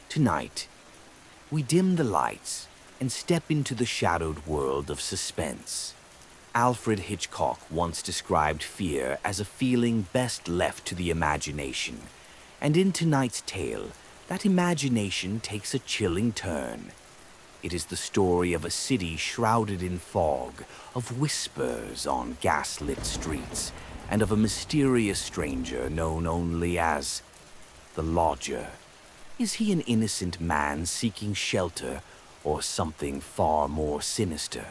Tonight, we dim the lights and step into the shadowed world of suspense. Alfred Hitchcock once described fear as a feeling best left to the imagination, and in tonight's tale, that imagination takes a chilling turn. It is the story of a city shrouded in fog, of whispers on gas-lit streets, and of a mysterious stranger known only as the Lodger. Is he an innocent man seeking shelter, or something far more sinister?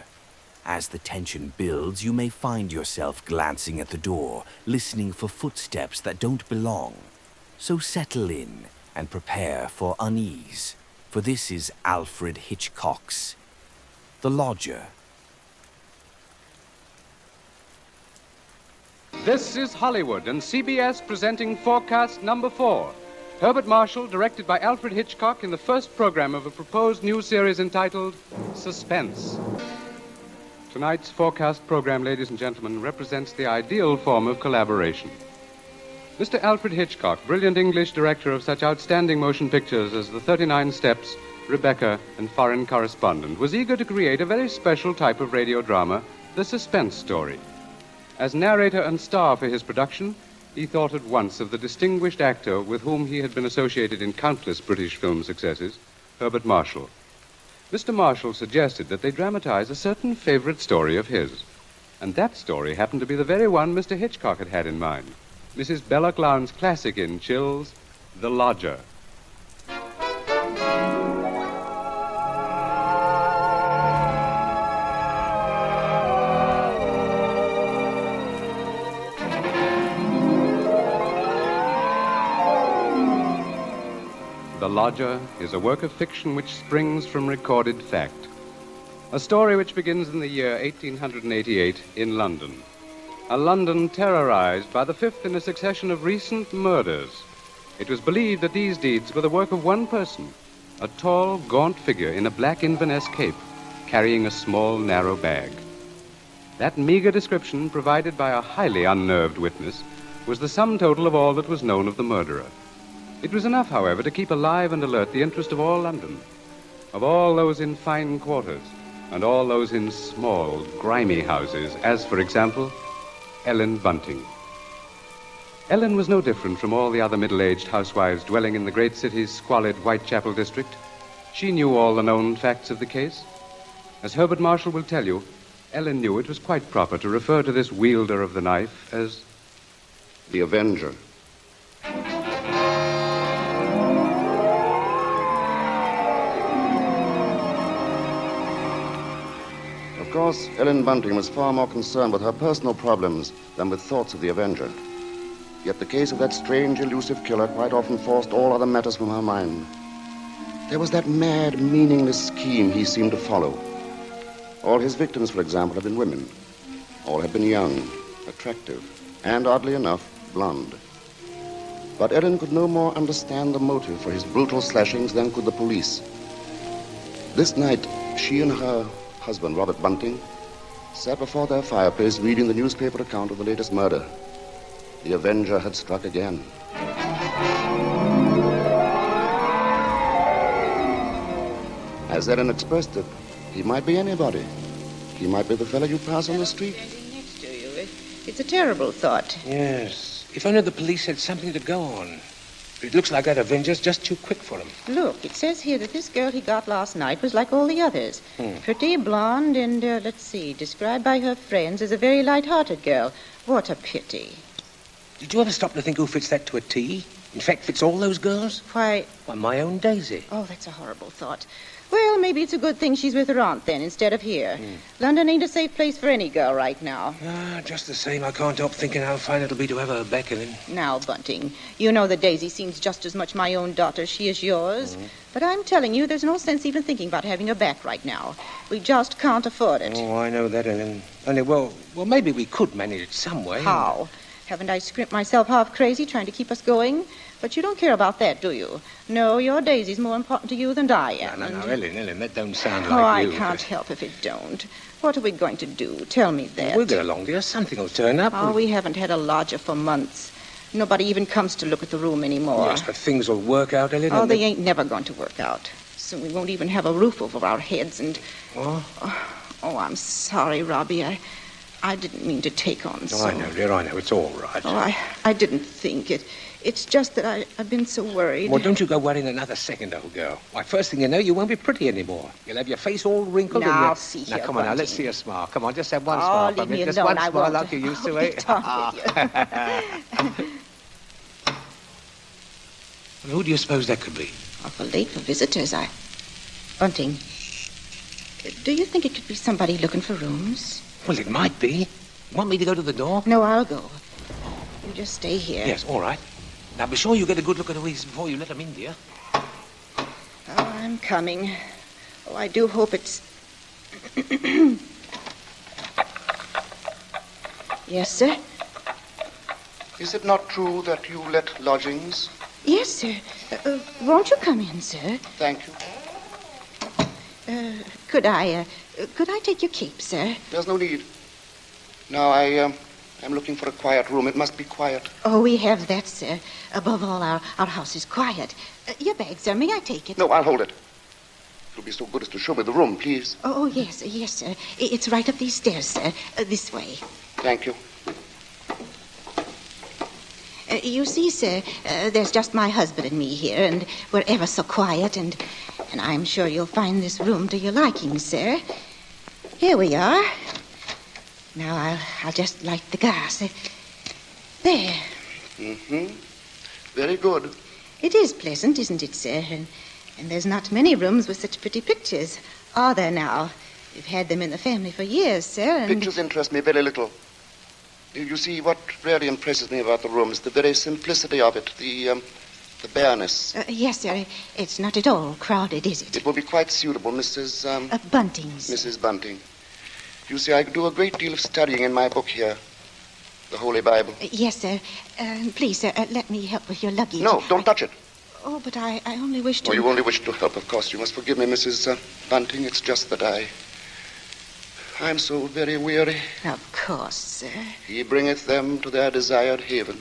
As the tension builds, you may find yourself glancing at the door, listening for footsteps that don't belong. So settle in and prepare for unease, for this is Alfred Hitchcock's The Lodger. This is Hollywood and CBS presenting Forecast Number 4. Herbert Marshall, directed by Alfred Hitchcock in the first program of a proposed new series entitled Suspense. Tonight's Forecast program, ladies and gentlemen, represents the ideal form of collaboration. Mr. Alfred Hitchcock, brilliant English director of such outstanding motion pictures as The 39 Steps, Rebecca, and Foreign Correspondent, was eager to create a very special type of radio drama, the suspense story. As narrator and star for his production, he thought at once of the distinguished actor with whom he had been associated in countless British film successes, Herbert Marshall. Mr. Marshall suggested that they dramatize a certain favorite story of his. And that story happened to be the very one Mr. Hitchcock had had in mind. Mrs. Belloc Lowndes' classic in Chills, The Lodger. The Lodger is a work of fiction which springs from recorded fact. A story which begins in the year 1888 in London. A London terrorized by the fifth in a succession of recent murders. It was believed that these deeds were the work of one person, a tall, gaunt figure in a black Inverness cape, carrying a small, narrow bag. That meager description, provided by a highly unnerved witness, was the sum total of all that was known of the murderer. It was enough, however, to keep alive and alert the interest of all London, of all those in fine quarters, and all those in small, grimy houses, as, for example, Ellen Bunting. Ellen was no different from all the other middle-aged housewives dwelling in the great city's squalid Whitechapel district. She knew all the known facts of the case. As Herbert Marshall will tell you, Ellen knew it was quite proper to refer to this wielder of the knife as the Avenger. Of course, Ellen Bunting was far more concerned with her personal problems than with thoughts of the Avenger. Yet the case of that strange, elusive killer quite often forced all other matters from her mind. There was that mad, meaningless scheme he seemed to follow. All his victims, for example, had been women. All had been young, attractive, and, oddly enough, blonde. But Ellen could no more understand the motive for his brutal slashings than could the police. This night, she and her husband, Robert Bunting, sat before their fireplace reading the newspaper account of the latest murder. The Avenger had struck again. As Ellen expressed it, he might be anybody. He might be the fellow you pass on the street. Standing next to you. It's a terrible thought. Yes. If only the police had something to go on. But it looks like that Avenger's just too quick for him. Look, it says here that this girl he got last night was like all the others. Pretty, blonde, and, described by her friends as a very light-hearted girl. What a pity. Did you ever stop to think who fits that to a T? In fact, fits all those girls? Why, my own Daisy. oh, that's a horrible thought. Well, maybe it's a good thing she's with her aunt, then, instead of here. London ain't a safe place for any girl right now. Just the same, I can't help thinking how fine it'll be to have her back in. Now, Bunting, you know that Daisy seems just as much my own daughter as she is yours. But I'm telling you, there's no sense even thinking about having her back right now. We just can't afford it. Oh, I know that, Ellen. Only, well, maybe we could manage it some way. How? Haven't I scrimped myself half crazy trying to keep us going? But you don't care about that, do you? No, your Daisy's more important to you than I am. No, Ellen, that don't sound like you. you. I can't help if it don't. What are we going to do? Tell me that. We'll get along, dear. Something will turn up. Oh, we haven't had a lodger for months. Nobody even comes to look at the room anymore. Yes, but things will work out, Ellen. Oh, they ain't never going to work out. Soon we won't even have a roof over our heads, and... What? Oh, I'm sorry, Robbie. I didn't mean to take on so... Oh, I know, dear, I know. It's all right. Oh, I didn't think it. It's just that I've been so worried. Well, don't you go worrying another second, old girl. Why, first thing you know, you won't be pretty anymore. You'll have your face all wrinkled and Now, see here, Now, come on now, let's Bunting. see a smile. Come on, just have one smile. leave me Just alone. one I smile won't. like you used to, I'll eh? be done with you. Well, who do you suppose that could be? Awful late for visitors. Bunting, do you think it could be somebody looking for rooms? Well, it might be. Want me to go to the door? No, I'll go. You just stay here. Yes, all right. Now, be sure you get a good look at who he is before you let him in, dear. Oh, I'm coming. Oh, I do hope it's... Yes, sir? Is it not true that you let lodgings? Yes, sir. Won't you come in, sir? Thank you. Could I take your cape, sir? There's no need. Now, I'm looking for a quiet room. It must be quiet. Oh, we have that, sir. Above all, our house is quiet. Your bag, sir, may I take it? No, I'll hold it. You'll be so good as to show me the room, please. Oh, yes, sir. It's right up these stairs, sir. This way. Thank you. You see, sir, there's just my husband and me here, and we're ever so quiet, and I'm sure you'll find this room to your liking, sir. Here we are. Now, I'll just light the gas. There. Mm-hmm. Very good. It is pleasant, isn't it, sir? And there's not many rooms with such pretty pictures, are there now? We've had them in the family for years, sir, and... Pictures interest me very little. You see, what really impresses me about the room is the very simplicity of it, the bareness. Yes, sir. It's not at all crowded, is it? It will be quite suitable, Mrs. Bunting's. Mrs. Bunting. You see, I do a great deal of studying in my book here, the Holy Bible. Yes, sir. Please, sir, let me help with your luggage. No, don't touch it. Oh, but I only wish to... Oh, you only wish to help, of course. You must forgive me, Mrs. Bunting. It's just that I'm so very weary. Of course, sir. He bringeth them to their desired haven.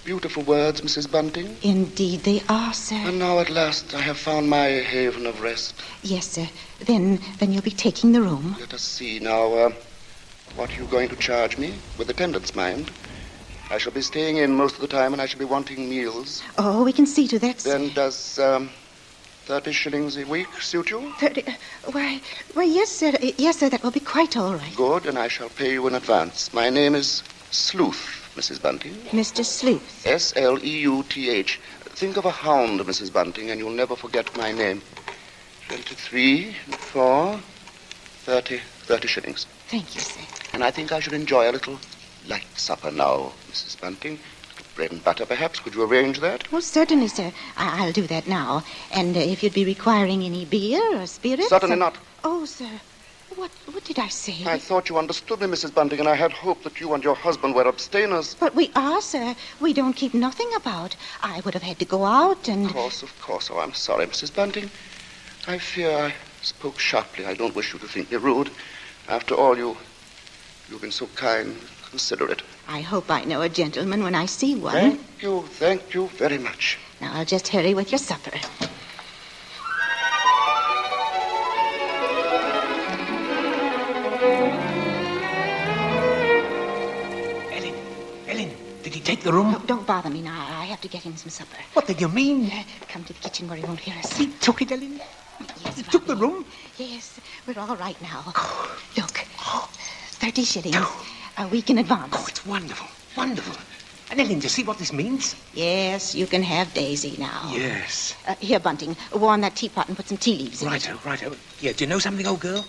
Beautiful words, Mrs. Bunting. Indeed they are, sir. And now at last I have found my haven of rest. Yes, sir. Then you'll be taking the room. Let us see now, what are you going to charge me? With attendance, mind. I shall be staying in most of the time, and I shall be wanting meals. Oh, we can see to that, sir. Then does 30 shillings a week suit you? 30... Why, yes, sir. Yes, sir, that will be quite all right. Good, and I shall pay you in advance. My name is Sleuth, Mrs. Bunting. Mr. Sleuth. Sleuth. Think of a hound, Mrs. Bunting, and you'll never forget my name. 23, 4, 30 shillings. Thank you, sir. And I think I should enjoy a little light supper now, Mrs. Bunting. Bread and butter, perhaps. Could you arrange that? Oh, certainly, sir. I'll do that now. And if you'd be requiring any beer or spirits... Certainly not. Oh, sir. What did I say? I thought you understood me, Mrs. Bunting, and I had hoped that you and your husband were abstainers. But we are, sir. We don't keep nothing about. I would have had to go out and... Of course. Oh, I'm sorry, Mrs. Bunting. I fear I spoke sharply. I don't wish you to think me rude. After all, you've been so kind, considerate. I hope I know a gentleman when I see one. Thank you very much. Now, I'll just hurry with your supper. Ellen, did he take the room? No, don't bother me now. I have to get him some supper. What did you mean? Come to the kitchen where he won't hear us. He took it, Ellen? Yes, He took the Robbie. room? Yes, we're all right now. Look, 30 shillings. A week in advance. Oh, it's wonderful, wonderful. And Ellen, do you see what this means? Yes, you can have Daisy now. Yes. Here, Bunting, warm that teapot and put some tea leaves in it. Righto. Yeah, do you know something, old girl?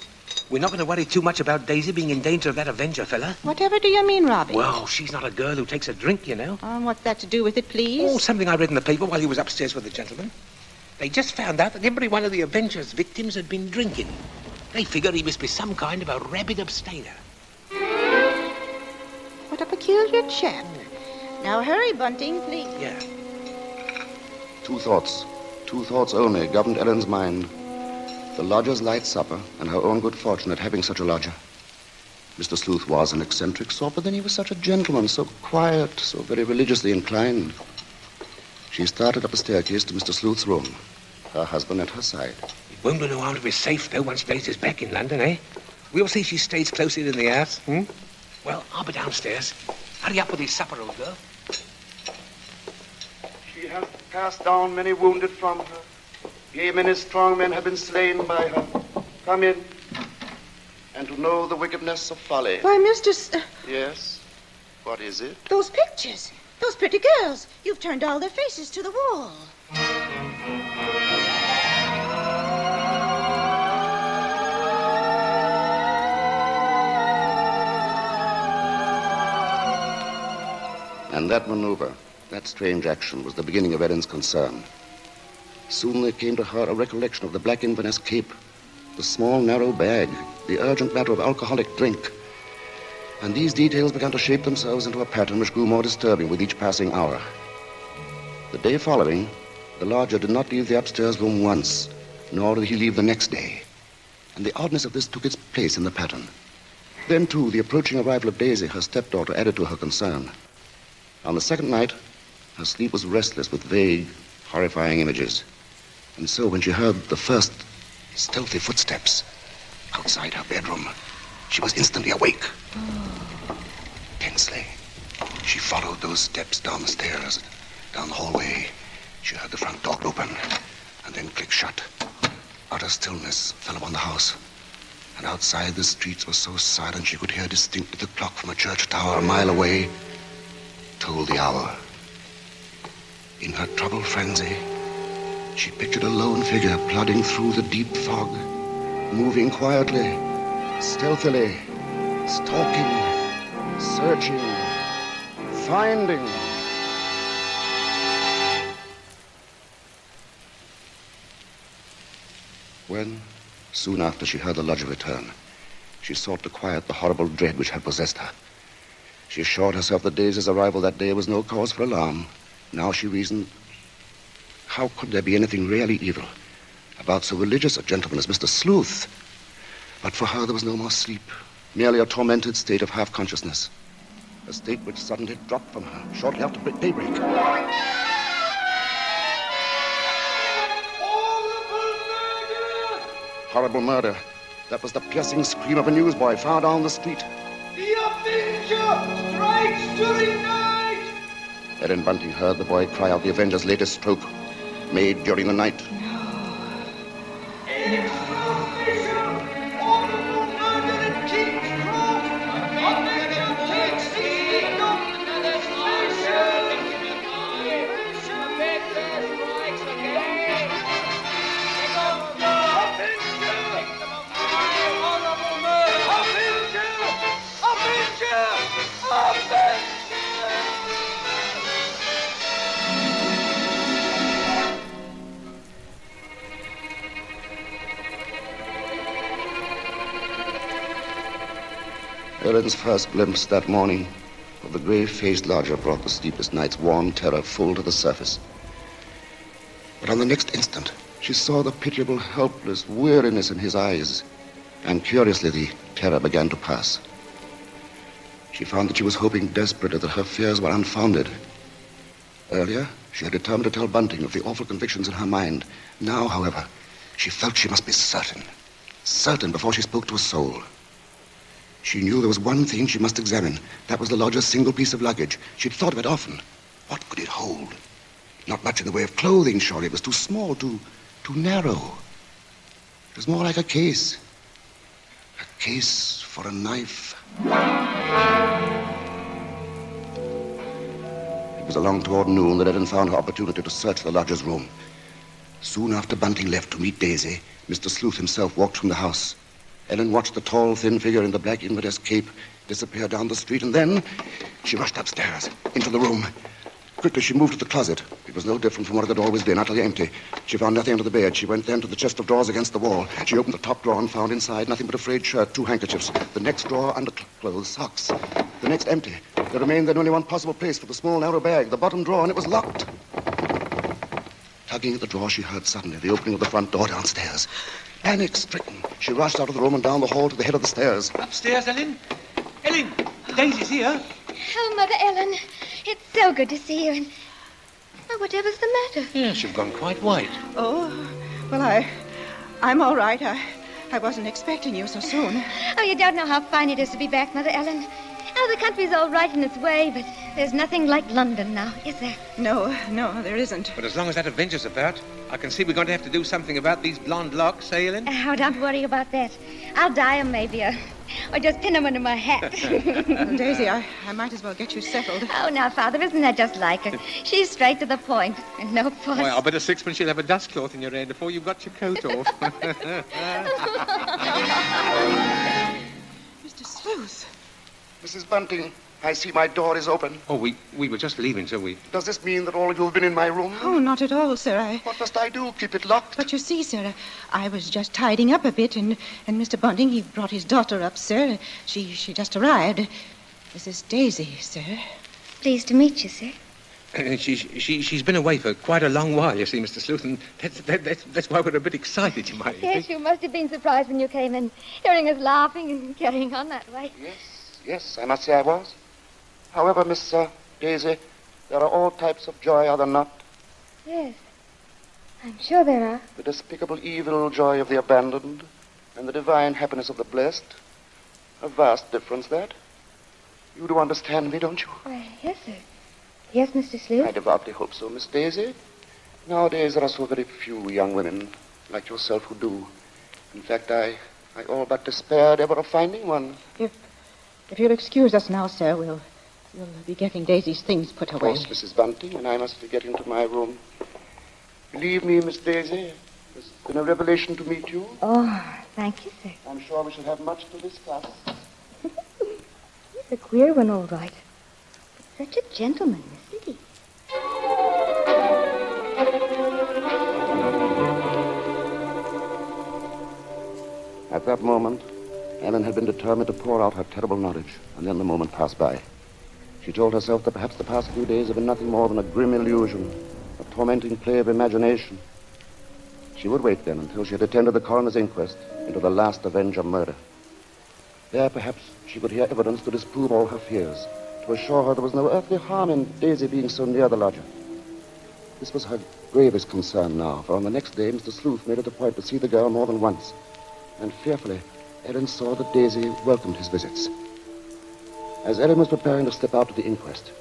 We're not going to worry too much about Daisy being in danger of that Avenger fella. Whatever do you mean, Robbie? Well, she's not a girl who takes a drink, you know. What's that to do with it, please? Oh, something I read in the paper while he was upstairs with the gentleman. They just found out that every one of the Avenger's victims had been drinking. They figured he must be some kind of a rabid abstainer. What a peculiar chap. Now hurry, Bunting, please. Yeah. Two thoughts only governed Ellen's mind. The lodger's light supper and her own good fortune at having such a lodger. Mr. Sleuth was an eccentric sort, but then he was such a gentleman, so quiet, so very religiously inclined. She started up a staircase to Mr. Sleuth's room, her husband at her side. It won't do no harm to be safe, though, once Blaise's back in London, eh? We'll see she stays close in the house, Well, I'll be downstairs. Hurry up with your supper, old girl. She hath cast down many wounded from her. Yea, many strong men have been slain by her. Come in, and to know the wickedness of folly. Why, Mr. Yes? What is it? Those pictures. Those pretty girls. You've turned all their faces to the wall. And that maneuver, that strange action, was the beginning of Ellen's concern. Soon there came to her a recollection of the Black Inverness Cape, the small, narrow bag, the urgent matter of alcoholic drink. And these details began to shape themselves into a pattern which grew more disturbing with each passing hour. The day following, the lodger did not leave the upstairs room once, nor did he leave the next day. And the oddness of this took its place in the pattern. Then, too, the approaching arrival of Daisy, her stepdaughter, added to her concern. On the second night, her sleep was restless with vague, horrifying images. And so when she heard the first stealthy footsteps outside her bedroom, she was instantly awake. Tensely, she followed those steps down the stairs, down the hallway. She heard the front door open and then click shut. Utter stillness fell upon the house. And outside, the streets were so silent she could hear distinctly the clock from a church tower a mile away told the hour. In her troubled frenzy, she pictured a lone figure plodding through the deep fog, moving quietly, stealthily, stalking, searching, finding. When, soon after she heard the lodger return, she sought to quiet the horrible dread which had possessed her. She assured herself that Daisy's arrival that day was no cause for alarm. Now she reasoned, how could there be anything really evil about so religious a gentleman as Mr. Sleuth? But for her there was no more sleep, merely a tormented state of half-consciousness, a state which suddenly dropped from her shortly after daybreak. Horrible murder. That was the piercing scream of a newsboy far down the street. The Avenger strikes during night! Ellen Bunting heard the boy cry out the Avenger's latest stroke, made during the night. Ellen's first glimpse that morning of the grave-faced lodger brought the sleepless night's warm terror full to the surface. But on the next instant, she saw the pitiable, helpless weariness in his eyes, and curiously the terror began to pass. She found that she was hoping desperately that her fears were unfounded. Earlier, she had determined to tell Bunting of the awful convictions in her mind. Now, however, she felt she must be certain before she spoke to a soul. She knew there was one thing she must examine. That was the lodger's single piece of luggage. She'd thought of it often. What could it hold? Not much in the way of clothing, surely. It was too small, too narrow. It was more like a case. A case for a knife. It was along toward noon that Ellen found her opportunity to search the lodger's room. Soon after Bunting left to meet Daisy, Mr. Sleuth himself walked from the house. Ellen watched the tall, thin figure in the black Inverness cape disappear down the street, and then she rushed upstairs, into the room. Quickly, she moved to the closet. It was no different from what it had always been, utterly empty. She found nothing under the bed. She went then to the chest of drawers against the wall. She opened the top drawer and found inside nothing but a frayed shirt, 2 handkerchiefs. The next drawer, underclothes, socks. The next empty. There remained then only one possible place for the small, narrow bag, the bottom drawer, and it was locked. Tugging at the drawer, she heard suddenly the opening of the front door downstairs. Panic-stricken, she rushed out of the room and down the hall to the head of the stairs. Upstairs, Ellen? in. Daisy's here. Oh, Mother Ellen, it's so good to see you. And whatever's the matter? Yes, you've gone quite white. Oh, well, I'm all right. I wasn't expecting you so soon. Oh, you don't know how fine it is to be back, Mother Ellen. Oh, the country's all right in its way, but there's nothing like London now, is there? No, there isn't. But as long as that Avenger's about, I can see we're going to have to do something about these blonde locks, eh, Ellen? Oh, don't worry about that. I'll dye 'em maybe, or just pin 'em under my hat. Well, Daisy, I might as well get you settled. Oh, now, Father, isn't that just like her? She's straight to the point, and no fuss. Well, I'll bet a sixpence you'll have a dust cloth in your hair before you've got your coat off. Mr. Sleuth. Mrs. Bunting, I see my door is open. Oh, we were just leaving, so we... Does this mean that all of you have been in my room? Oh, not at all, sir. What must I do? Keep it locked? But you see, sir, I was just tidying up a bit, and Mr. Bunting, he brought his daughter up, sir. She just arrived. This is Daisy, sir. Pleased to meet you, sir. She's been away for quite a long while, you see, Mr. Sleuth, and that's why we're a bit excited, you might Yes, think. you must have been surprised when you came in, hearing us laughing and carrying on that way. Yes, I must say I was. However, Miss Daisy, there are all types of joy, are there not? Yes, I'm sure there are. The despicable evil joy of the abandoned, and the divine happiness of the blessed. A vast difference, that. You do understand me, don't you? Why, yes, sir. Yes, Mr. I Sleuth. devoutly hope so, Miss Daisy. Nowadays, there are so very few young women like yourself who do. In fact, I all but despaired ever of finding one. If you'll excuse us now, sir, we'll be getting Daisy's things put Of away. course, Mrs. Bunting, and I must be getting to my room. Believe me, Miss Daisy, it's been a revelation to meet you. Oh, thank you, sir. I'm sure we shall have much to discuss. He's a queer one, all right. But such a gentleman, isn't he? At that moment, Ellen had been determined to pour out her terrible knowledge, and then the moment passed by. She told herself that perhaps the past few days had been nothing more than a grim illusion, a tormenting play of imagination. She would wait then until she had attended the coroner's inquest into the last Avenger murder. There, perhaps, she would hear evidence to disprove all her fears, to assure her there was no earthly harm in Daisy being so near the lodger. This was her gravest concern now, for on the next day, Mr. Sleuth made it a point to see the girl more than once, and fearfully, Ellen saw that Daisy welcomed his visits. As Ellen was preparing to step out to the inquest,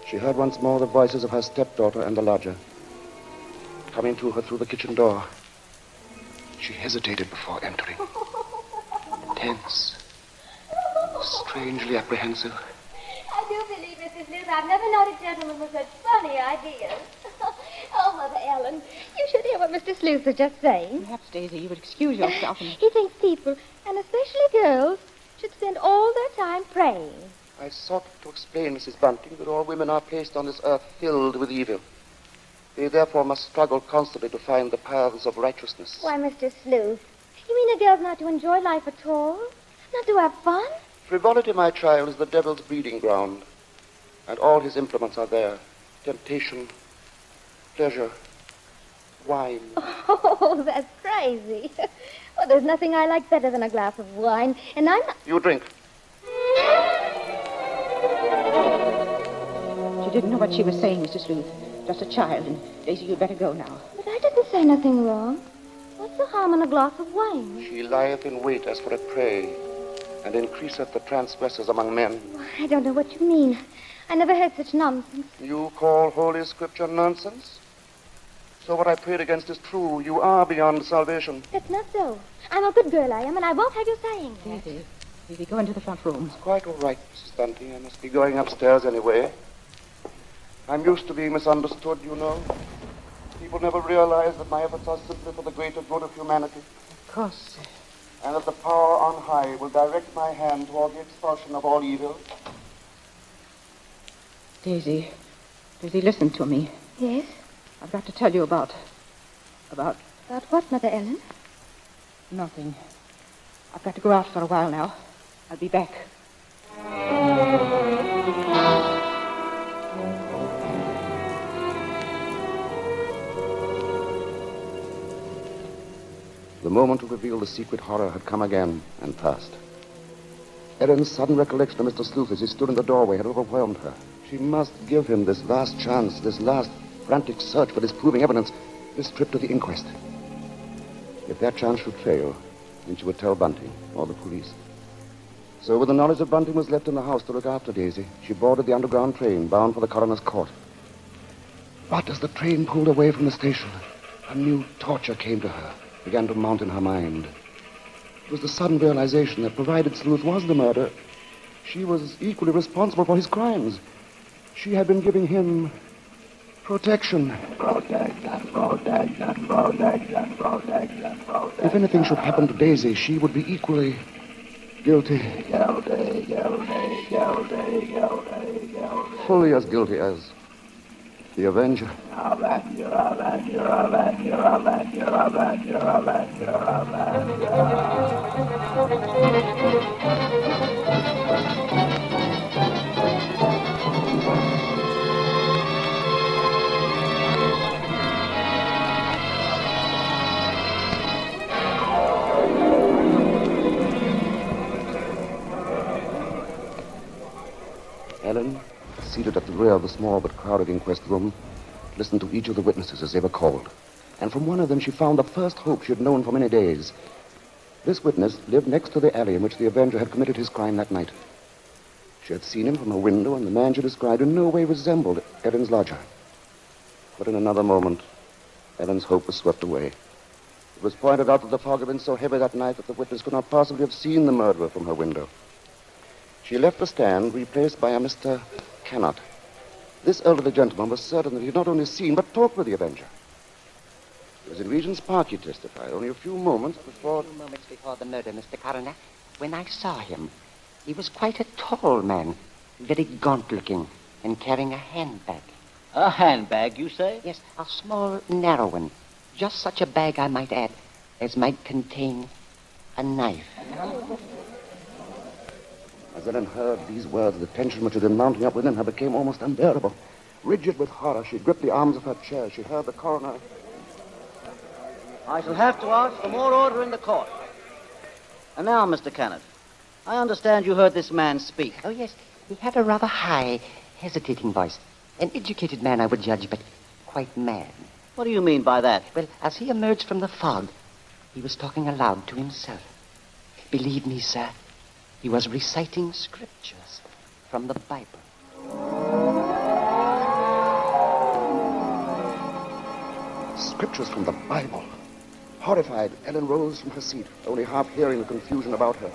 she heard once more the voices of her stepdaughter and the lodger coming to her through the kitchen door. She hesitated before entering, tense, strangely apprehensive. I do believe, Mr. Sleuth, I've never known a gentleman with such funny ideas. Oh, Mother Ellen, you should hear what Mr. Sleuth was just saying. Perhaps, Daisy, you would excuse yourself and... He thinks people, and especially girls, should spend all their time praying. I sought to explain, Mrs. Bunting, that all women are placed on this earth filled with evil. They therefore must struggle constantly to find the paths of righteousness. Why, Mr. Sleuth, you mean a girl's not to enjoy life at all? Not to have fun? Frivolity, my child, is the devil's breeding ground, and all his implements are there. Temptation, pleasure, wine. Oh, that's crazy. Well, there's nothing I like better than a glass of wine, and I'm not... You drink. She didn't know what she was saying, Mr. Sleuth. Just a child, and Daisy, you'd better go now. But I didn't say nothing wrong. What's the harm in a glass of wine? She lieth in wait as for a prey, and increaseth the transgressors among men. I don't know what you mean. I never heard such nonsense. You call Holy Scripture nonsense? So what I prayed against is true. You are beyond salvation. That's not so. I'm a good girl, I am, and I won't have you saying that. Daisy, go into the front room. Quite all right, Mrs. Bunting. I must be going upstairs anyway. I'm used to being misunderstood, you know. People never realize that my efforts are simply for the greater good of humanity. Of course. And that the power on high will direct my hand toward the expulsion of all evil. Daisy, listen to me. Yes? I've got to tell you about... About what, Mother Ellen? Nothing. I've got to go out for a while now. I'll be back. The moment to reveal the secret horror had come again and passed. Ellen's sudden recollection of Mr. Sleuth as he stood in the doorway had overwhelmed her. She must give him this last chance, this last frantic search for disproving evidence, this trip to the inquest. If that chance should fail, then she would tell Bunting or the police. So with the knowledge that Bunting was left in the house to look after Daisy, she boarded the underground train bound for the coroner's court. But as the train pulled away from the station, a new torture came to her, began to mount in her mind. It was the sudden realization that provided Sleuth was the murderer, she was equally responsible for his crimes. She had been giving him protection. If anything should happen to Daisy, she would be equally guilty. Fully as guilty as the Avenger. Ellen, seated at the rear of the small but crowded inquest room, listened to each of the witnesses as they were called. And from one of them she found the first hope she had known for many days. This witness lived next to the alley in which the Avenger had committed his crime that night. She had seen him from her window, and the man she described in no way resembled Ellen's lodger. But in another moment, Ellen's hope was swept away. It was pointed out that the fog had been so heavy that night that the witness could not possibly have seen the murderer from her window. She left the stand, replaced by a Mr. Cannot. This elderly gentleman was certain that he had not only seen, but talked with the Avenger. It was in Regent's Park, he testified, only a few moments before the murder, Mr. Coroner. When I saw him, he was quite a tall man, very gaunt-looking, and carrying a handbag. A handbag, you say? Yes, a small, narrow one. Just such a bag, I might add, as might contain a knife. As Ellen heard these words, the tension which had been mounting up within her became almost unbearable. Rigid with horror, she gripped the arms of her chair. She heard the coroner. I shall have to ask for more order in the court. And now, Mr. Kenneth, I understand you heard this man speak. Oh, yes, he had a rather high, hesitating voice. An educated man, I would judge, but quite mad. What do you mean by that? Well, as he emerged from the fog, he was talking aloud to himself. Believe me, sir, he was reciting scriptures from the Bible. Scriptures from the Bible. Horrified, Ellen rose from her seat, only half hearing the confusion about her.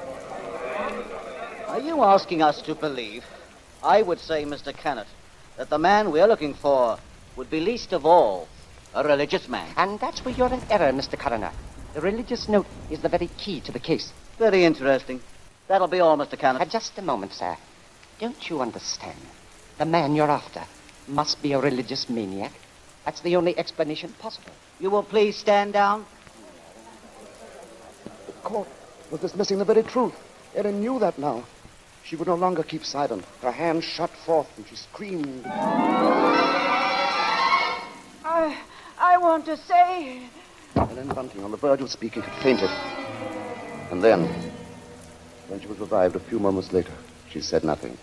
Are you asking us to believe, I would say, Mr. Kenneth, that the man we're looking for would be least of all a religious man? And that's where you're in error, Mr. Coroner. The religious note is the very key to the case. Very interesting. That'll be all, Mr. Kenneth. Just a moment, sir. Don't you understand? The man you're after must be a religious maniac. That's the only explanation possible. You will please stand down. The court was dismissing the very truth. Ellen knew that now. She would no longer keep silent. Her hands shot forth, and she screamed. I want to say... Ellen Bunting, on the verge of speaking, had fainted. And then, when she was revived a few moments later, she said nothing.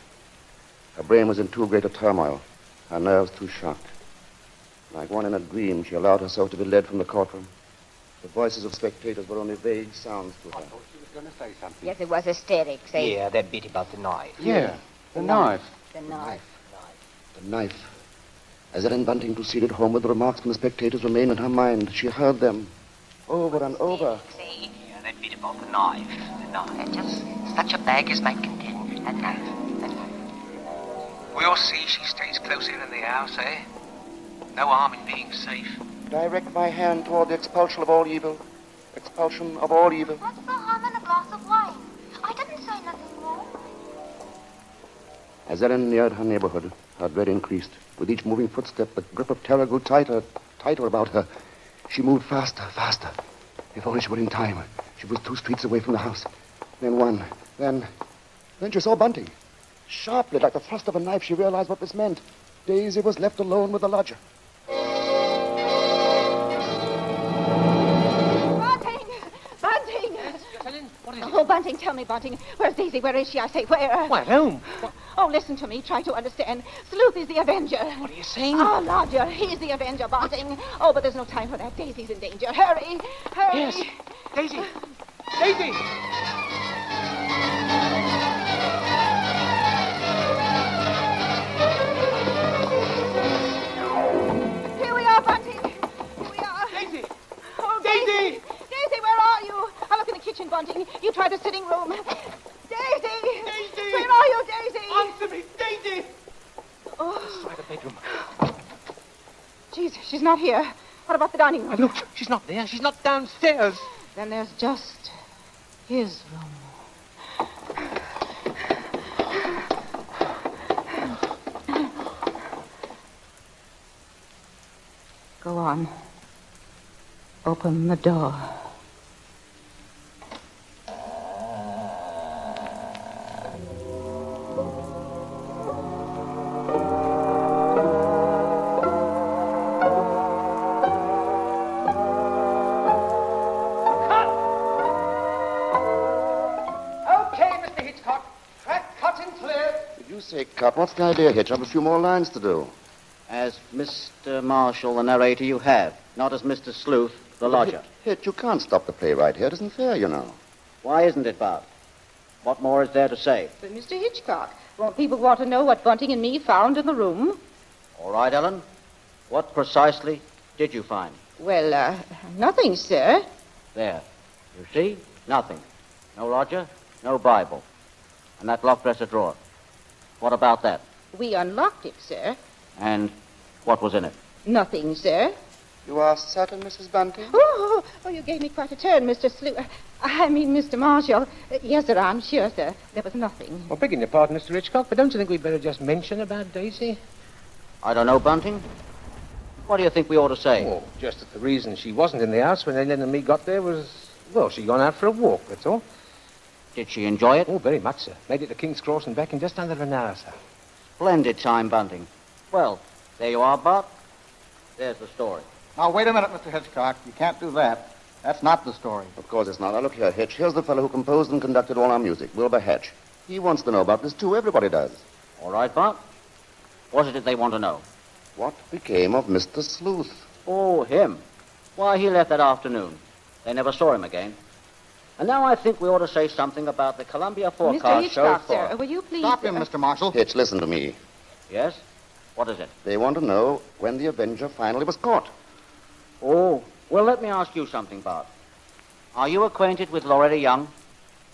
Her brain was in too great a turmoil, her nerves too shocked. Like one in a dream, she allowed herself to be led from the courtroom. The voices of spectators were only vague sounds to her. I thought she was going to say something. Yes, it was hysterics, eh? Yeah, that bit about the knife. Yeah, the knife. The knife. The knife. As Ellen Bunting proceeded homeward, the remarks from the spectators remained in her mind. She heard them over and over. Yeah, that bit about the knife. The knife. Just such a bag as might contain a knife. A knife. We'll see she stays close in the house, eh? No harm in being safe. Direct my hand toward the expulsion of all evil. Expulsion of all evil. What's the harm in a glass of wine? I didn't say nothing wrong. As Ellen neared her neighborhood, her dread increased. With each moving footstep, the grip of terror grew tighter, tighter about her. She moved faster, faster. If only she were in time. She was 2 streets away from the house. Then one. Then she saw Bunting. Sharply, like the thrust of a knife, she realized what this meant. Daisy was left alone with the lodger. Bunting! What What is it? Oh, Bunting, tell me, Bunting. Where's Daisy? Where is she? I say, where? What, at home? Oh, listen to me. Try to understand. Sleuth is the Avenger. What are you saying? Oh, Lodger, he's the Avenger, Bunting. Oh, but there's no time for that. Daisy's in danger. Hurry, hurry. Yes. Daisy! Daisy! Here we are, Bunting. Here we are. Daisy! Oh, Daisy! Daisy, where are you? I'll look in the kitchen, Bunting. You try the sitting room. Daisy! Daisy! Where are you, Daisy? Answer me, Daisy! Oh, Try the bedroom. she's not here. What about the dining room? Look, she's not there. She's not downstairs. Then there's just his room. Go on. Open the door. Okay, Mr. Hitchcock. Track cut and clear. Did you say cut? What's the idea, Hitch? I've a few more lines to do. As Mr. Marshall, the narrator, you have, not as Mr. Sleuth, the lodger. Hitch, you can't stop the play right here. It isn't fair, you know. Why isn't it, Bart? What more is there to say? But, Mr. Hitchcock, won't people want to know what Bunting and me found in the room? All right, Ellen. What precisely did you find? Well, nothing, sir. There. You see? Nothing. No lodger, no Bible. And that locked dresser drawer. What about that? We unlocked it, sir. And what was in it? Nothing, sir. You are certain, Mrs. Bunting? Oh, you gave me quite a turn, Mr. Mr. Marshall. Yes, sir, I'm sure, sir. There was nothing. Well, begging your pardon, Mr. Hitchcock, but don't you think we'd better just mention about Daisy? I don't know, Bunting. What do you think we ought to say? Oh, just that the reason she wasn't in the house when Ellen and me got there was, well, she'd gone out for a walk, that's all. Did she enjoy it? Oh, very much, sir. Made it to King's Cross and back in just under an hour, sir. Splendid time, Bunting. Well, there you are, Bart. There's the story. Now, wait a minute, Mr. Hitchcock. You can't do that. That's not the story. Of course it's not. Now, look here, Hitch. Here's the fellow who composed and conducted all our music, Wilbur Hatch. He wants to know about this, too. Everybody does. All right, Bart. What is it they want to know? What became of Mr. Sleuth? Oh, him. Why, he left that afternoon. They never saw him again. And now I think we ought to say something about the Columbia Mr. forecast show Hitchcock, sir, will you please... Stop him, Mr. Marshall. Hitch, listen to me. Yes? What is it? They want to know when the Avenger finally was caught. Oh, well, let me ask you something, Bart. Are you acquainted with Loretta Young?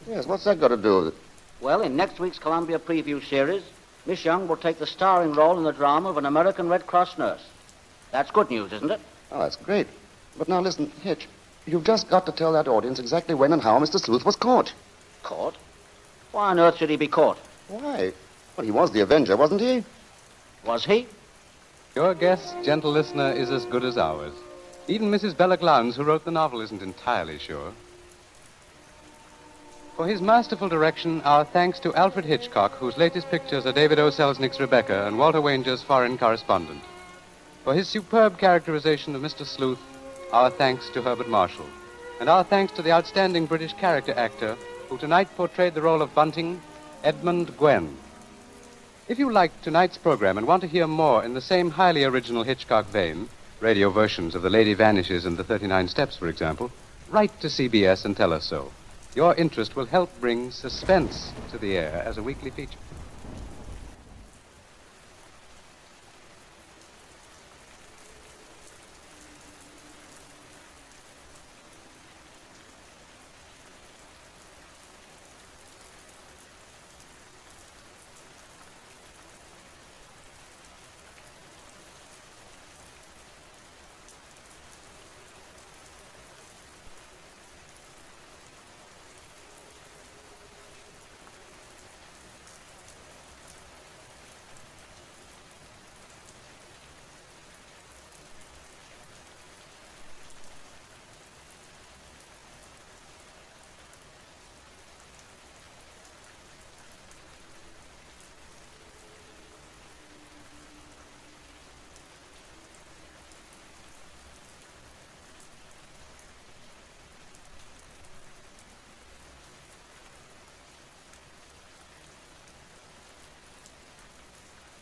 Yes, what's that got to do with it? Well, in next week's Columbia preview series, Miss Young will take the starring role in the drama of an American Red Cross nurse. That's good news, isn't it? Oh, that's great. But now listen, Hitch, you've just got to tell that audience exactly when and how Mr. Sleuth was caught. Caught? Why on earth should he be caught? Why? Well, he was the Avenger, wasn't he? Was he? Your guess, gentle listener, is as good as ours. Even Mrs. Belloc Lowndes, who wrote the novel, isn't entirely sure. For his masterful direction, our thanks to Alfred Hitchcock, whose latest pictures are David O. Selznick's Rebecca and Walter Wanger's Foreign Correspondent. For his superb characterization of Mr. Sleuth, our thanks to Herbert Marshall. And our thanks to the outstanding British character actor who tonight portrayed the role of Bunting, Edmund Gwen. If you liked tonight's program and want to hear more in the same highly original Hitchcock vein, radio versions of The Lady Vanishes and The 39 Steps, for example, write to CBS and tell us so. Your interest will help bring Suspense to the air as a weekly feature.